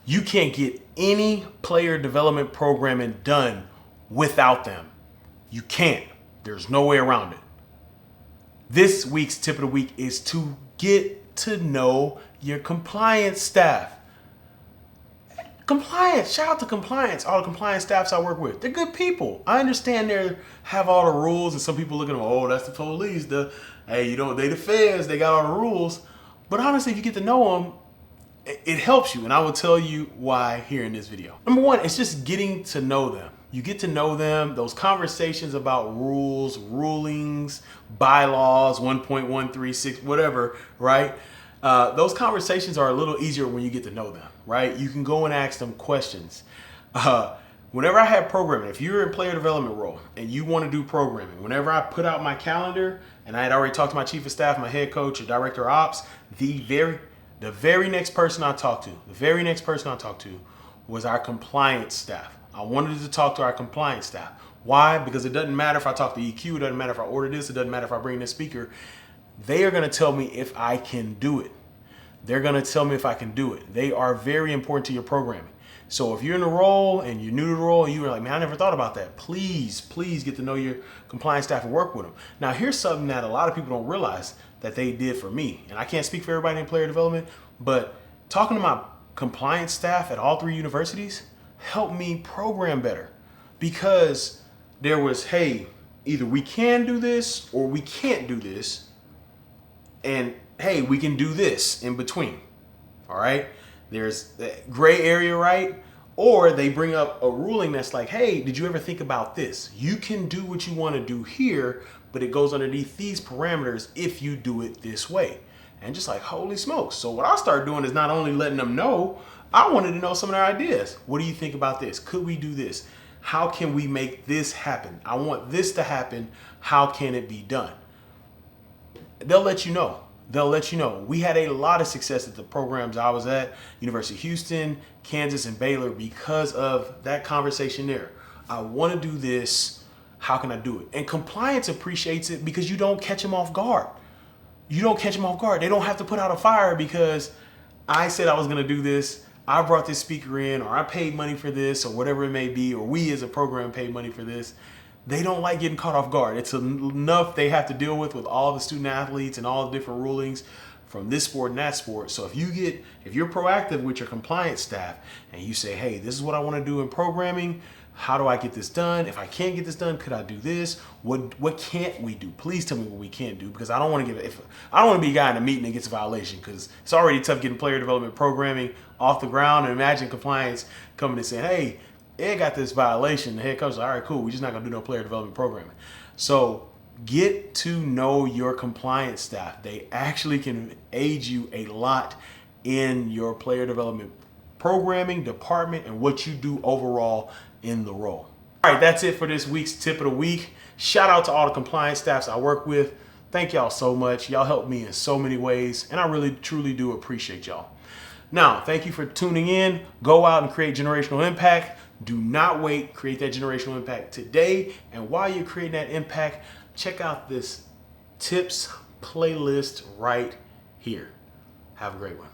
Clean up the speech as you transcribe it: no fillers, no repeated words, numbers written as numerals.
You can't get any player development programming done without them. You can't. There's no way around it. This week's tip of the week is to get to know your compliance staff. Compliance, shout out to compliance, all the compliance staffs I work with. They're good people. I understand they have all the rules, and some people look at them, oh, that's the police. They the feds, they got all the rules. But honestly, if you get to know them, it helps you, and I will tell you why here in this video. Number one, it's just getting to know them. You get to know them, those conversations about rules, rulings, bylaws, 1.136, whatever, right? Those conversations are a little easier when you get to know them, right? You can go and ask them questions. Whenever I have programming, if you're in player development role and you want to do programming, whenever I put out my calendar and I had already talked to my chief of staff, my head coach, or director of ops, the very next person I talked to was our compliance staff. I wanted to talk to our compliance staff. Why? Because it doesn't matter if I talk to EQ, it doesn't matter if I order this, it doesn't matter if I bring this speaker. They are going to tell me if I can do it. They're going to tell me if I can do it. They are very important to your programming. So if you're in the role and you're new to the role and you're like, man, I never thought about that. Please get to know your compliance staff and work with them. Now, here's something that a lot of people don't realize that they did for me. And I can't speak for everybody in player development, but talking to my compliance staff at all 3 universities helped me program better, because there was, hey, either we can do this or we can't do this. And hey, we can do this in between. All right. There's that gray area, right? Or they bring up a ruling that's like, hey, did you ever think about this? You can do what you want to do here, but it goes underneath these parameters if you do it this way. And just like, holy smokes. So what I started doing is not only letting them know, I wanted to know some of their ideas. What do you think about this? Could we do this? How can we make this happen? I want this to happen. How can it be done? They'll let you know. We had a lot of success at the programs I was at, University of Houston, Kansas, and Baylor, because of that conversation there. I want to do this. How can I do it? And compliance appreciates it because you don't catch them off guard. They don't have to put out a fire because I said I was going to do this. I brought this speaker in, or I paid money for this, or whatever it may be, or we as a program paid money for this. They don't like getting caught off guard. It's enough they have to deal with all the student athletes and all the different rulings from this sport and that sport. So if you're proactive with your compliance staff and you say, hey, this is what I want to do in programming. How do I get this done? If I can't get this done, could I do this? What can't we do? Please tell me what we can't do, because I don't want to be a guy in a meeting that gets a violation, because it's already tough getting player development programming off the ground. And imagine compliance coming and saying, hey, Ed got this violation. The head coach is like, all right, cool. We're just not going to do no player development programming. So get to know your compliance staff. They actually can aid you a lot in your player development programming department and what you do overall in the role. All right, that's it for this week's tip of the week. Shout out to all the compliance staffs I work with. Thank y'all so much. Y'all help me in so many ways, and I really, truly do appreciate y'all. Now, thank you for tuning in. Go out and create generational impact. Do not wait. Create that generational impact today. And while you're creating that impact, check out this tips playlist right here. Have a great one.